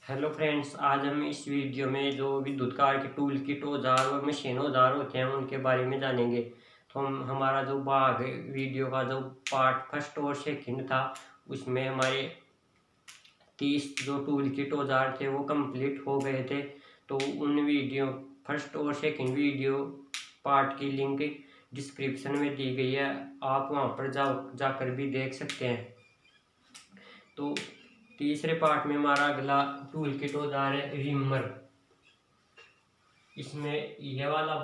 Hello friends, आज हम इस वीडियो में जो विद्युत कार के टूल किट औजार और मशीन औजार होते हैं उनके बारे में जानेंगे। तो हमारा जो भाग वीडियो का जो पार्ट फर्स्ट और सेकंड था उसमें हमारे 30 जो टूल किट औजार थे वो कंप्लीट हो गए थे। तो उन वीडियो फर्स्ट और सेकंड वीडियो पार्ट की लिंक डिस्क्रिप्शन में दी गई है, आप वहां पर जाकर भी देख सकते हैं। तो तीसरे पार्ट में हमारा अगला टूल किट औजार है रिमर। इसमें ये वाला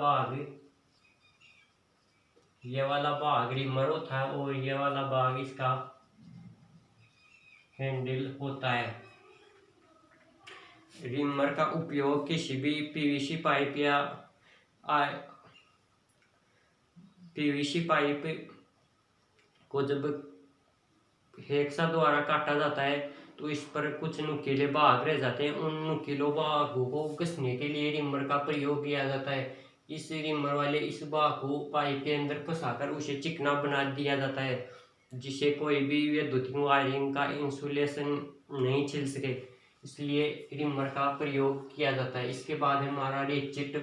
भाग रिमर होता है और ये वाला भाग इसका हैंडल होता है। रिमर का उपयोग किसी भी पीवीसी पाइप या पीवीसी पाइप को जब हेक्सा द्वारा काटा जाता है तो इस पर कुछ नुकीले भाग रह जाते हैं। उन नुकीलों भागों को घिसने के लिए रिमर का प्रयोग किया जाता है। इस रिमर वाले इस भाग को पाइप के अंदर फंसाकर उसे चिकना बना दिया जाता है, जिससे कोई भी विद्युत वायरिंग का इंसुलेशन नहीं छिल सके, इसलिए रिमर का प्रयोग किया जाता है। इसके बाद हमारा रेचिट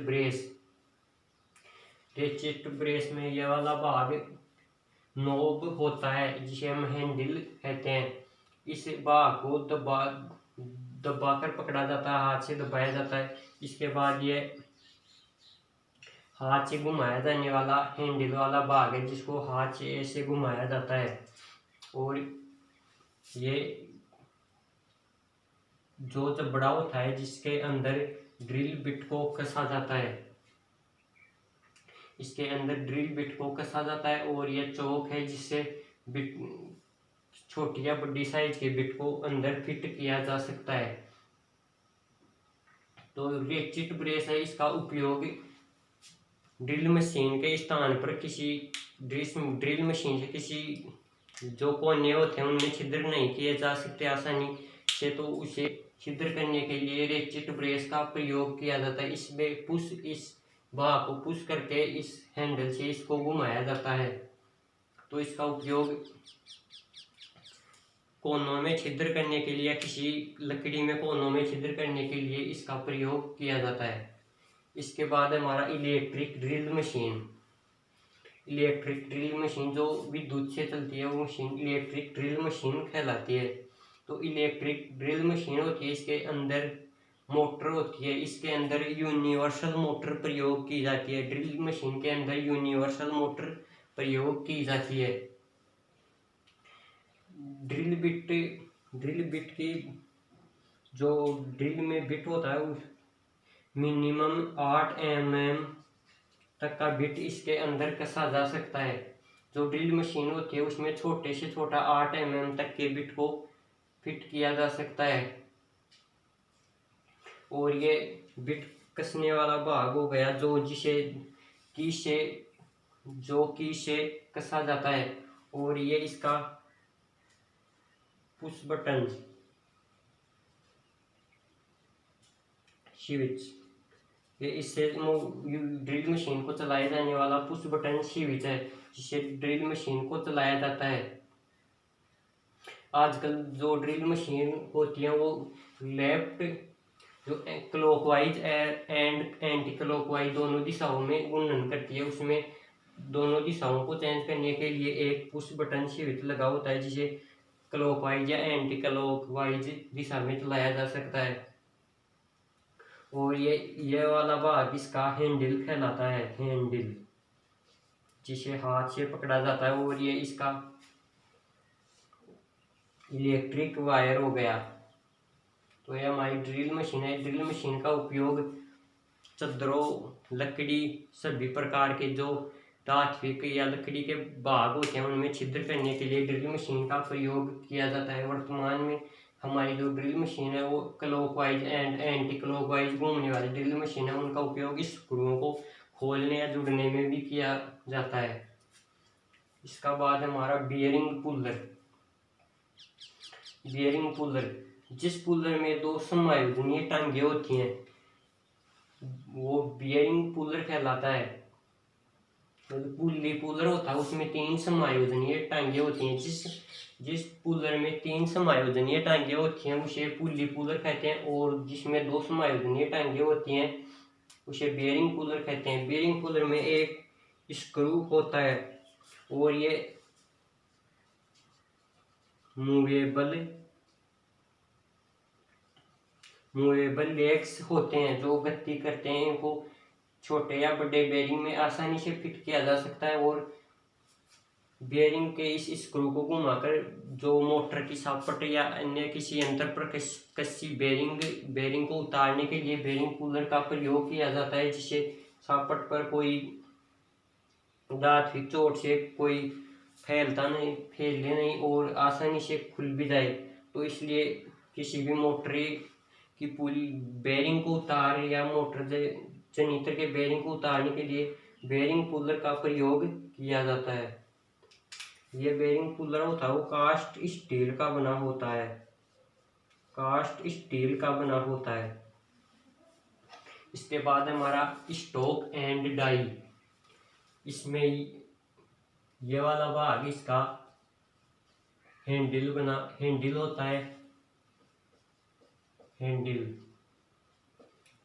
ब्रेस में यह वाला भाग नोब होता है जिसे हम हैंडल कहते हैं। इस भाग को दबाकर पकड़ा जाता है, हाथ से दबाया जाता है। इसके बाद ये हाथ से घुमाया जाने वाला हैंडल वाला भाग है जिसको हाथ से ऐसे घुमाया जाता है। और ये जो जबड़ा होता है जिसके अंदर ड्रिल बिट को कसा जाता है, इसके अंदर ड्रिल बिट को कसा जाता है। और यह चौक है जिससे बिट छोटी या बड़ी साइज के बिट को अंदर फिट किया जा सकता है। तो रेचिट ब्रेस है, इसका उपयोग ड्रिल मशीन के स्थान पर किसी ड्रिल मशीन से किसी जो कोने होते हैं उनमें छिद्र नहीं किए जा सकते आसानी से, तो उसे छिद्र करने के लिए रेचिट ब्रेस का प्रयोग किया जाता है। इसमें इस भाग को पुश करके इस हैंडल से इसको घुमाया जाता है। तो इसका उपयोग कोनों में छिद्र करने के लिए, किसी लकड़ी में कोनों में छिद्र करने के लिए इसका प्रयोग किया जाता है। इसके बाद हमारा इलेक्ट्रिक ड्रिल मशीन जो विद्युत से चलती है वो मशीन इलेक्ट्रिक ड्रिल मशीन कहलाती है। तो इलेक्ट्रिक ड्रिल मशीन होती है, इसके अंदर मोटर होती है, इसके अंदर यूनिवर्सल मोटर प्रयोग की जाती है। ड्रिल मशीन के अंदर यूनिवर्सल मोटर प्रयोग की जाती है। ड्रिल बिट की जो ड्रिल में बिट होता है उस मिनिमम 8 mm तक का बिट इसके अंदर कसा जा सकता है। जो ड्रिल मशीन होती है उसमें छोटे से छोटा 8 mm तक के बिट को फिट किया जा सकता है। और ये बिट कसने वाला भाग हो गया जो की से कसा जाता है। और ये इसका पुश बटन स्विच, ये इससे ड्रिल मशीन को चलाया जाने वाला पुश बटन स्विच है जिससे ड्रिल मशीन को चलाया जाता है। आजकल जो ड्रिल मशीन होती है वो लेफ्ट जो क्लॉकवाइज एंड एंटी क्लॉकवाइज दोनों दिशाओं में घूर्णन करती है, उसमें दोनों दिशाओं को चेंज करने के लिए एक पुश बटन स्विच लगा होता है जिसे क्लॉकवाइज या एंटी क्लॉकवाइज दिशा में चलाया जा सकता है। और ये वाला भाग इसका हैंडल कहलाता है, हैंडल जिसे हाथ से पकड़ा जाता है। और ये इसका इलेक्ट्रिक वायर हो गया। तो ये हमारी ड्रिल मशीन है। ड्रिल मशीन का उपयोग चद्दरों, लकड़ी, सभी प्रकार के जो धात्विक या लकड़ी के भाग होते हैं उनमें छिद्र करने के लिए ड्रिल मशीन का प्रयोग किया जाता है। वर्तमान में हमारी जो ड्रिल मशीन है वो क्लॉकवाइज एंड एंटी क्लॉकवाइज घूमने वाली ड्रिल मशीन है, उनका उपयोग स्क्रूओं को खोलने या जुड़ने में भी किया जाता है। इसका बाद हमारा बियरिंग पुलर, जिस पुलर में दो समायोजनीय टांगे होती हैं वो बियरिंग पुलर कहलाता है। पुल्ली पुलर होता है उसमें 3 समायोजनीय टांगे होती हैं। जिस जिस पुलर में 3 समायोजनीय टांगे होती हैं उसे पुल्ली पुलर कहते हैं, और जिसमें 2 समायोजनीय टांगे होती हैं उसे बेयरिंग पुलर कहते हैं। बेयरिंग पुलर में एक स्क्रू होता है और ये मूवेबल लेग्स होते हैं जो गति करते हैं। इनको छोटे या बड़े बेयरिंग में आसानी से फिट किया जा सकता है, और बेयरिंग के इस स्क्रू को घुमाकर जो मोटर की सापट या अन्य किसी यंत्र पर कसी बेयरिंग को उतारने के लिए बेयरिंग पुलर का प्रयोग किया जाता है, जिससे सापट पर कोई दांत की चोट से कोई फैले नहीं और आसानी से खुल भी जाए। तो इसलिए किसी भी मोटर की पुली बेयरिंग को उतार या मोटर जनरेटर के बेयरिंग को उतारने के लिए बेयरिंग पुलर का प्रयोग किया जाता है। ये बेयरिंग पुलर होता है वो कास्ट स्टील का बना होता है। इसके बाद हमारा स्टोक एंड डाई। इसमें ये वाला भाग इसका हैंडल होता है,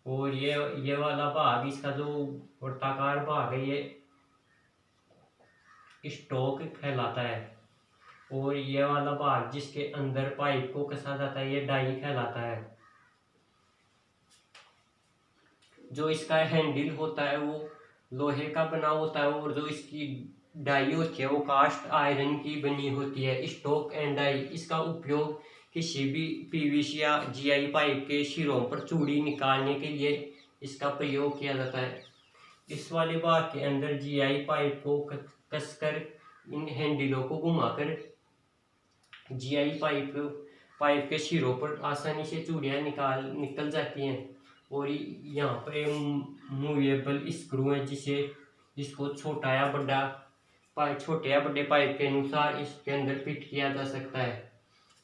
और ये वाला भाग इसका जो वृत्ताकार भाग है ये स्टोक कहलाता है, और ये वाला भाग जिसके अंदर पाइप को कसा जाता है ये डाई कहलाता है। जो इसका हैंडल होता है वो लोहे का बना होता है, और जो इसकी डाई होती है वो कास्ट आयरन की बनी होती है। स्टोक एंड डाई इसका उपयोग किसी भी पीवीसी या जीआई पाइप के सिरों पर चूड़ी निकालने के लिए इसका प्रयोग किया जाता है। इस वाले भाग के अंदर जीआई पाइप को कसकर इन हैंडलों को घुमाकर जीआई पाइप के सिरों पर आसानी से चूड़ियाँ निकल जाती हैं, और यहाँ पर मूवेबल स्क्रू है जिसको छोटे या बड़े पाइप के अनुसार इसके अंदर फिट किया जा सकता है।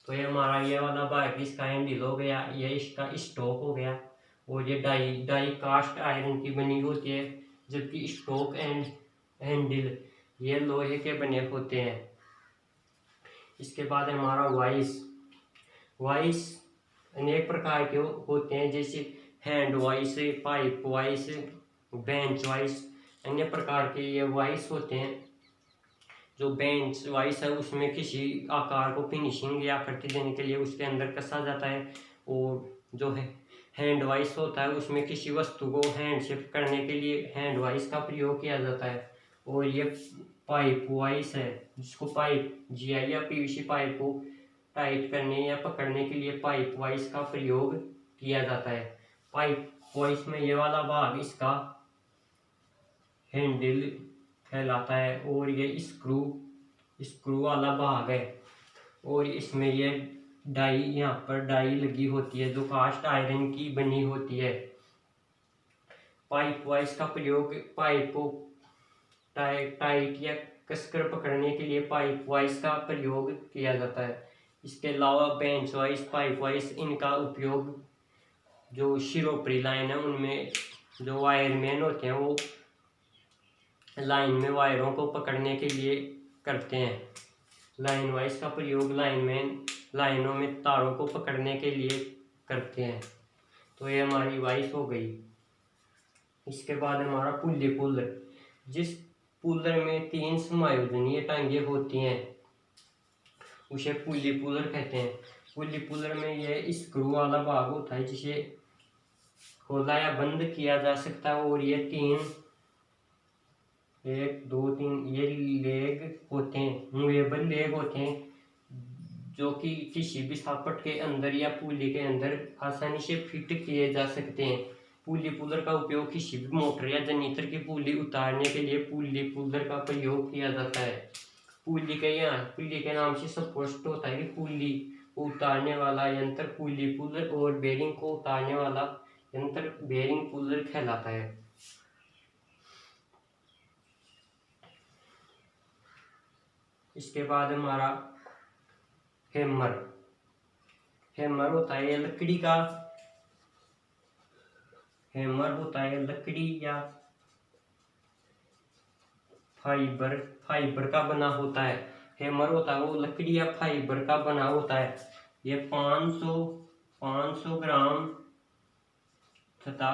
तो ये हमारा ये वाला भाग इसका हैंडल हो गया, ये इसका स्टोक हो गया, और ये डाई कास्ट आयरन की बनी होती है, जबकि स्टोक एंड हैंडल ये लोहे के बने होते हैं। इसके बाद हमारा वाइस अनेक प्रकार के होते हैं, जैसे hand vice, pipe vice, bench vice, अन्य प्रकार के ये वाइस होते हैं। जो बेंच वाइस है उसमें किसी आकार को फिनिशिंग या आकृति देने के लिए उसके अंदर कसा जाता है, और जो है हैंड वाइस होता है उसमें किसी वस्तु को हैंड से पकड़ने के लिए हैंड वाइस का प्रयोग किया जाता है। और ये पाइप वाइस है जिसको पाइप जीआई या पीवीसी पाइप को टाइट करने या पकड़ने के लिए पाइप वाइस का प्रयोग किया जाता है। पाइप वाइस में ये वाला भाग इसका हैंडल कहलाता है, और ये स्क्रू वाला भाग है, और इसमें ये डाई यहाँ पर डाई लगी होती है जो कास्ट आयरन की बनी होती है। पाइप वाइस का प्रयोग पाइप को टाइट या कसकर पकड़ने के लिए पाइप वाइस का प्रयोग किया जाता है। इसके अलावा बेंच वाइस, पाइप वाइस इनका उपयोग जो शिरोपरी लाइन है उनमें जो वायरमैन होते हैं वो लाइन में वायरों को पकड़ने के लिए करते हैं। लाइन वाइस का प्रयोग लाइनों में तारों को पकड़ने के लिए करते हैं। तो ये हमारी वाइस हो गई। इसके बाद हमारा पुल्ली पुलर। जिस पुलर में 3 समायोजनीय टांगे होती हैं उसे पुल्ली पुलर कहते हैं। पुल्ली पुलर में यह स्क्रू वाला भाग होता है जिसे खोला या बंद किया जा सकता है, और ये 1 2 3 ये लेग होते हैं, मूवेबल लेग होते हैं, जो कि किसी भी सापट के अंदर या पुली के अंदर आसानी से फिट किए जा सकते हैं। पुली पुलर का उपयोग किसी भी मोटर या जनरेटर की पुली उतारने के लिए पुली पुलर का प्रयोग किया जाता है। पुली के नाम से स्पष्ट होता है कि पुली को उतारने वाला यंत्र पुली पुलर और बेरिंग को उतारने वाला यंत्र बेरिंग पुलर कहलाता है। इसके बाद हमारा हैमर होता है लकड़ी या फाइबर का बना होता है। हैमर होता है वो लकड़ी या फाइबर का बना होता है। ये 500 ग्राम तथा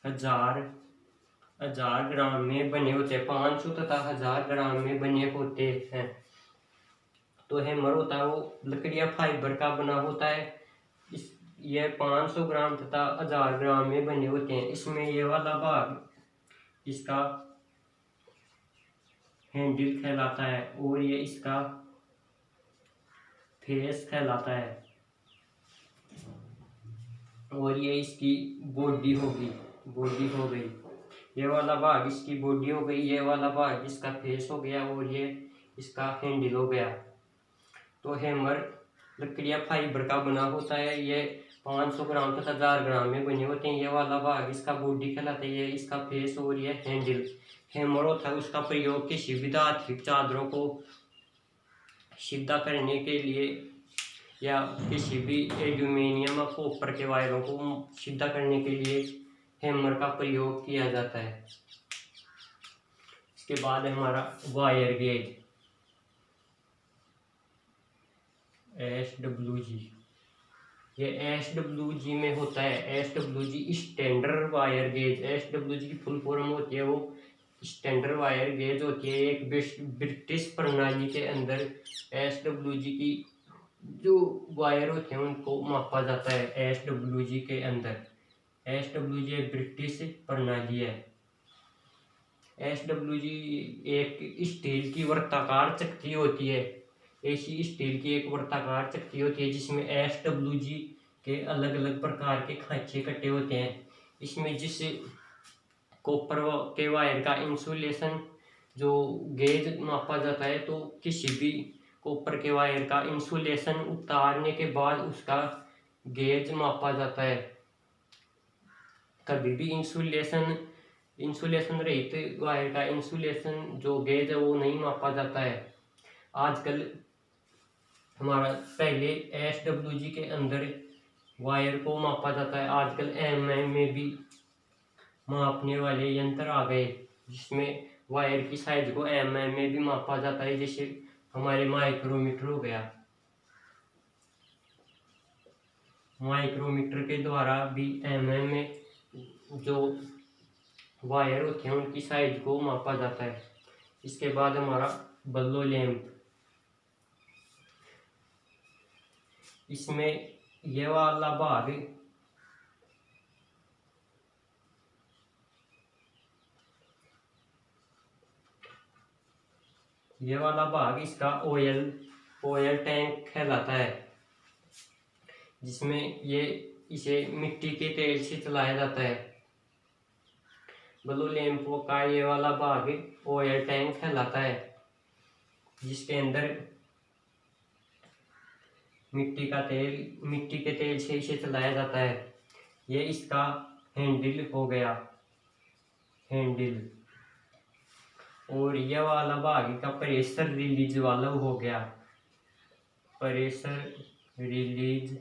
1000 ग्राम में बने होते हैं। 500 तथा 1000 ग्राम में बने होते हैं। तो हैमर होता है वो लकड़ी या फाइबर का बना होता है। ये 500 ग्राम तथा 1000 ग्राम में बने होते हैं। इसमें ये वाला भाग इसका हैंडल कहलाता है और ये इसका फेस कहलाता है और ये इसकी बॉडी हो गई। ये वाला भाग इसकी बॉडी हो गई, ये वाला भाग इसका फेस हो गया और ये इसका हैंडल हो गया। तो हैमर लकड़ी या फाइबर का बना होता है। ये 500 ग्राम तथा 1000 ग्राम में बने होते हैं। ये वाला भाग इसका बॉडी कहलाता है, ये इसका फेस और ये हैंडल। हैमर होता है उसका प्रयोग किसी भी धात्विक चादरों को सीधा करने के लिए या किसी भी एल्यूमिनियम या कॉपर के वायरों को सीधा करने के लिए हैमर का प्रयोग किया जाता है। इसके बाद हमारा वायर गेज SWG। ये SWG में होता है। SWG standard wire gauge. SWG की फुल फॉर्म होती है वो स्टैंडर्ड वायर गेज होती है। एक ब्रिटिश प्रणाली के अंदर SWG की जो वायर होते हैं उनको मापा जाता है। SWG के अंदर SWG एक ब्रिटिश प्रणाली है। SWG एक स्टील की वर्ताकार चक्की होती है। ऐसी स्टील की एक वर्ताकार चक्की होती है जिसमें SWG के अलग अलग प्रकार के खांचे कटे होते हैं। इसमें जिस कॉपर के वायर का इंसुलेशन जो गेज मापा जाता है, तो किसी भी कॉपर के वायर का इंसुलेशन उतारने के बाद उसका गेज मापा जाता है। कभी भी इंसुलेशन रहित वायर का इंसुलेशन जो गेज है वो नहीं मापा जाता है। आजकल हमारा पहले SWG के अंदर वायर को मापा जाता है, आजकल mm में भी मापने वाले यंत्र आ गए जिसमें वायर की साइज को mm में भी मापा जाता है। जैसे हमारे माइक्रोमीटर हो गया, माइक्रोमीटर के द्वारा भी mm में जो वायर होते हैं उनकी साइज को मापा जाता है। इसके बाद हमारा बल्लो लैंप। इसमें यह वाला भाग इसका ऑयल टैंक कहलाता है, जिसमें इसे मिट्टी के तेल से चलाया जाता है। बल्लो लैंप का ये वाला भाग ऑयल टैंक कहलाता है, जिसके अंदर मिट्टी के तेल से इसे चलाया जाता है। ये इसका हैंडल हो गया, और यह वाला भाग का प्रेशर रिलीज वाला हो गया, प्रेशर रिलीज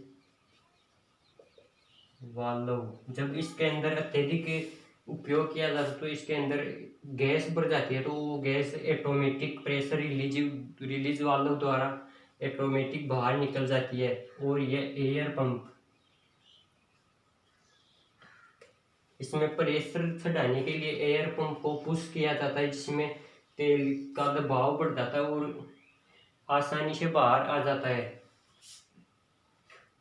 वाल्व। जब इसके अंदर अत्यधिक उपयोग किया जाता है तो इसके अंदर गैस बढ़ जाती है, तो वो gas automatic pressure release valve द्वारा ऑटोमेटिक बाहर निकल जाती है। और ये एयर पंप, इसमें प्रेशर चढ़ाने के लिए एयर पंप को पुश किया जाता है, जिसमें तेल का दबाव बढ़ जाता है और आसानी से बाहर आ जाता है।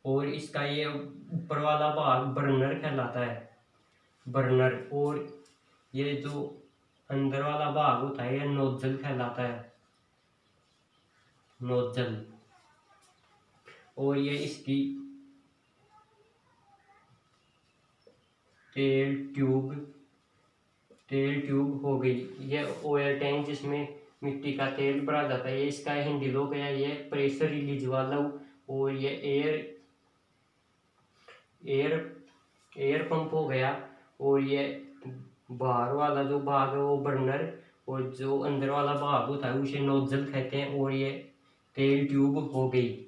और इसका ये ऊपर वाला भाग बर्नर कहलाता है, बर्नर। और ये जो अंदर वाला भाग होता है ये नोजल कहलाता है, नोजल। और ये इसकी तेल ट्यूब हो गई। ये ऑयल टैंक जिसमें मिट्टी का तेल भरा जाता है, ये इसका हैंडल हो गया। ये प्रेशर रिलीज वाला, और ये एयर पंप हो गया। और ये बाहर वाला जो भाग है वो बर्नर, और जो अंदर वाला भाग होता है उसे नोजल कहते हैं। और ये तेल ट्यूब हो गई।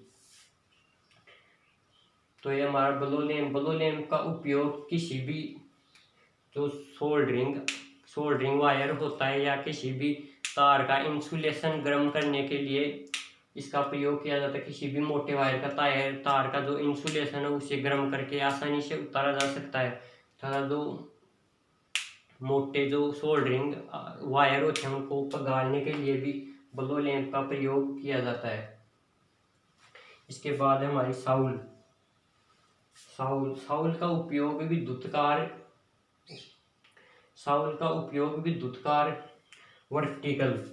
तो ये हमारा बल्लो लैंप का उपयोग किसी भी जो सोल्डरिंग वायर होता है या किसी भी तार का इंसुलेशन गर्म करने के लिए इसका प्रयोग किया जाता है। किसी भी मोटे वायर का तार का जो इंसुलेशन है उसे गर्म करके आसानी से उतारा जा सकता है, तथा जो मोटे जो सोल्डरिंग वायर होते हैं उनको पिघालने के लिए भी बलो लैंप का प्रयोग किया जाता है। इसके बाद है हमारी साउल। साउल का उपयोग विद्युत कार वर्टिकल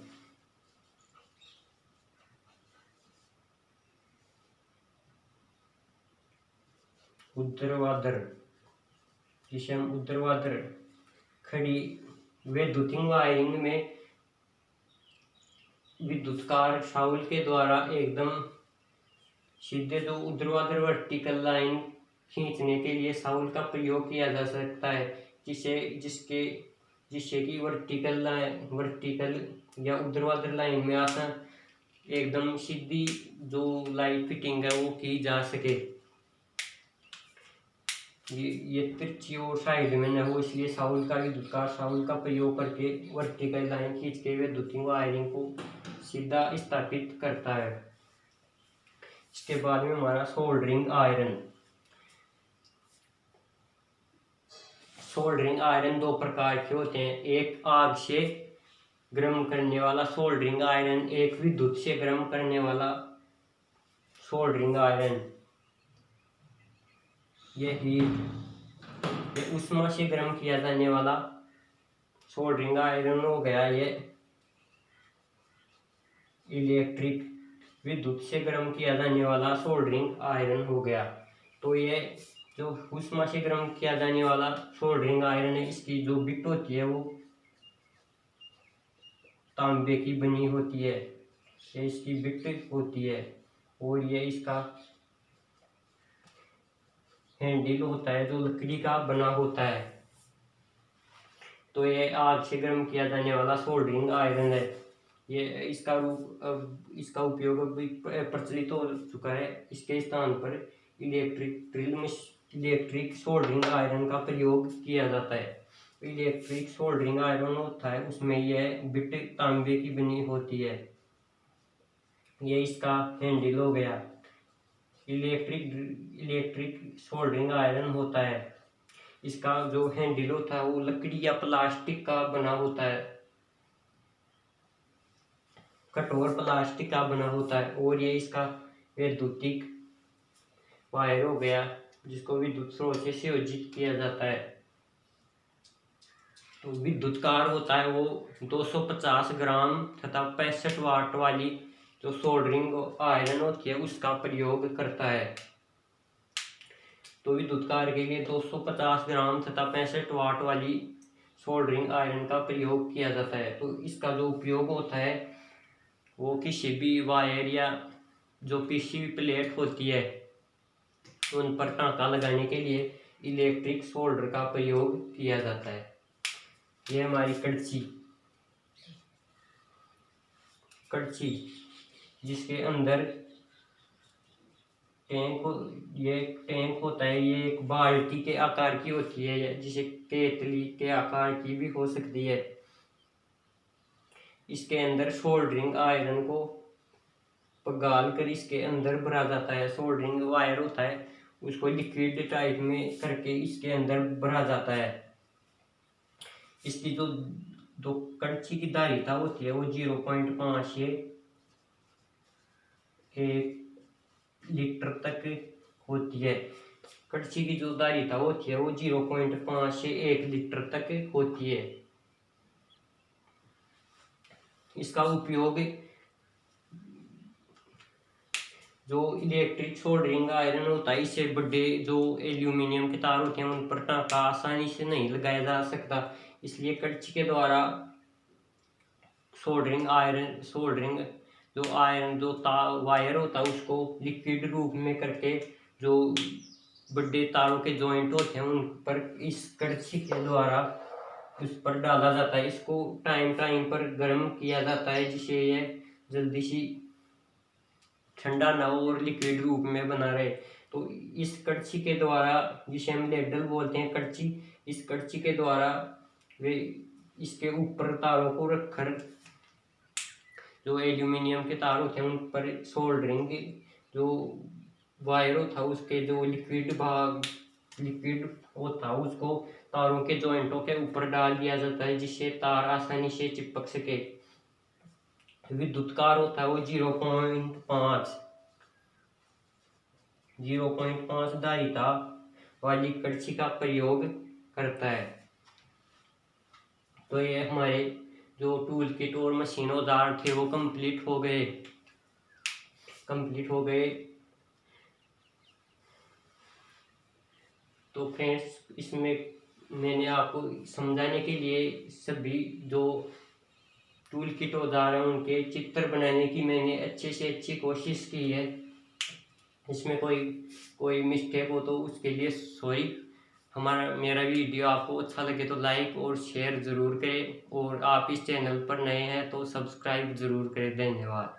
ऊर्ध्वाधर, जिसे हम ऊर्ध्वाधर खड़ी वैद्युतिक वायरिंग में विद्युत कार साउल के द्वारा एकदम सीधे जो ऊर्ध्वाधर वर्टिकल लाइन खींचने के लिए साउल का प्रयोग किया जा सकता है, जिससे कि वर्टिकल या ऊर्ध्वाधर लाइन में आसान एकदम सीधी जो लाइट फिटिंग है वो की जा सके। ये तिरछी और साइड में न हो, इसलिए साउल का प्रयोग करके वर्टिकल लाइन खींच के विद्युतीय वायरिंग को सीधा स्थापित करता है। इसके बाद में हमारा सोल्डरिंग आयरन दो प्रकार के होते हैं, एक आग से गर्म करने वाला सोल्डरिंग आयरन, एक विद्युत से गर्म करने वाला सोल्डरिंग आयरन। ये ऊष्मा से गर्म किया जाने वाला सोल्डरिंग आयरन हो गया। ये इलेक्ट्रिक विद्युत से गर्म किया जाने वाला सोल्डरिंग आयरन हो गया। तो ये जो ऊष्मा से गर्म किया जाने वाला सोल्डरिंग आयरन है, इसकी जो बिट होती है वो तांबे की बनी होती है, ये इसकी बिट होती है, और ये इसका हैंडल होता है जो लकड़ी का बना होता है। तो ये आग से गर्म किया जाने वाला सोल्डरिंग आयरन है। ये इसका उपयोग अभी प्रचलित हो चुका है। इसके स्थान पर इलेक्ट्रिक सोल्डरिंग आयरन का प्रयोग किया जाता है। इलेक्ट्रिक सोल्डरिंग आयरन होता है उसमें यह बिट तांबे की बनी होती है। ये इसका हैंडल हो गया। इलेक्ट्रिक सोल्डरिंग आयरन होता है, इसका जो हैंडल होता है वो लकड़ी या प्लास्टिक का बना होता है, कठोर प्लास्टिक का बना होता है, और ये इसका वैद्युतिक वायर हो गया जिसको विद्युत स्रोत से संयोजित किया जाता है। तो विद्युत कार होता है वो 250 ग्राम तथा 65 वाट वाली जो सोल्डरिंग आयरन होती है उसका प्रयोग करता है। तो विद्युत कार के लिए 250 ग्राम तथा 65 वाट वाली सोल्डरिंग आयरन का प्रयोग किया जाता है। तो इसका जो उपयोग होता है वो किसी भी वायर या जो पीसीबी प्लेट होती है उन पर टाँका लगाने के लिए इलेक्ट्रिक सोल्डर का प्रयोग किया जाता है। यह हमारी कड़छी जिसके अंदर टैंक होता है। ये एक बाल्टी के आकार की होती है, जिसे केतली के आकार की भी हो सकती है। इसके अंदर सोल्डरिंग आयरन को पिघाल कर इसके अंदर भरा जाता है। सोल्डरिंग वायर होता है उसको लिक्विड टाइप में करके इसके अंदर भरा जाता है। इसकी जो कड़छी की धारिता होती है वो 0.5 से 1 लीटर तक होती है। कड़छी की जो धारिता होती है वो 0.5 से 1 लीटर तक होती है। इसका उपयोग जो इलेक्ट्रिक सोल्डरिंग आयरन होता है इससे बड़े जो एल्यूमिनियम के तार होते हैं उन पर टाँका आसानी से नहीं लगाया जा सकता, इसलिए कड़छी के द्वारा सोल्डरिंग वायर होता है उसको लिक्विड रूप में करके जो बड़े तारों के जॉइंट होते हैं उन पर इस कड़छी के द्वारा उस पर डाला जाता है। इसको टाइम पर गर्म किया जाता है जिससे यह जल्दी से ठंडा ना हो और लिक्विड रूप में बना रहे। तो इस कड़छी के द्वारा, जिसे हम लेडल बोलते हैं कड़छी, इस कड़छी के द्वारा वे इसके ऊपर तारों को रखकर जो एल्यूमिनियम के तार होते हैं उन पर सोल्डरिंग जो वायर होता है उसके जो लिक्विड होता है उसको तारों के जॉइंटों के ऊपर डाल दिया जाता है जिससे तार आसानी से चिपक सके। विद्युत कार होता है वो 0.5 धारिता वाली कड़छी का प्रयोग करता है। तो ये हमारे जो टूल किट और मशीन औजार थे वो कंप्लीट हो गए। तो फ्रेंड्स, इसमें मैंने आपको समझाने के लिए सभी जो टूल किट औजार हैं उनके चित्र बनाने की मैंने अच्छे से अच्छी कोशिश की है। इसमें कोई मिस्टेक हो तो उसके लिए सॉरी। मेरा वीडियो आपको अच्छा लगे तो लाइक और शेयर ज़रूर करें और आप इस चैनल पर नए हैं तो सब्सक्राइब ज़रूर करें। धन्यवाद।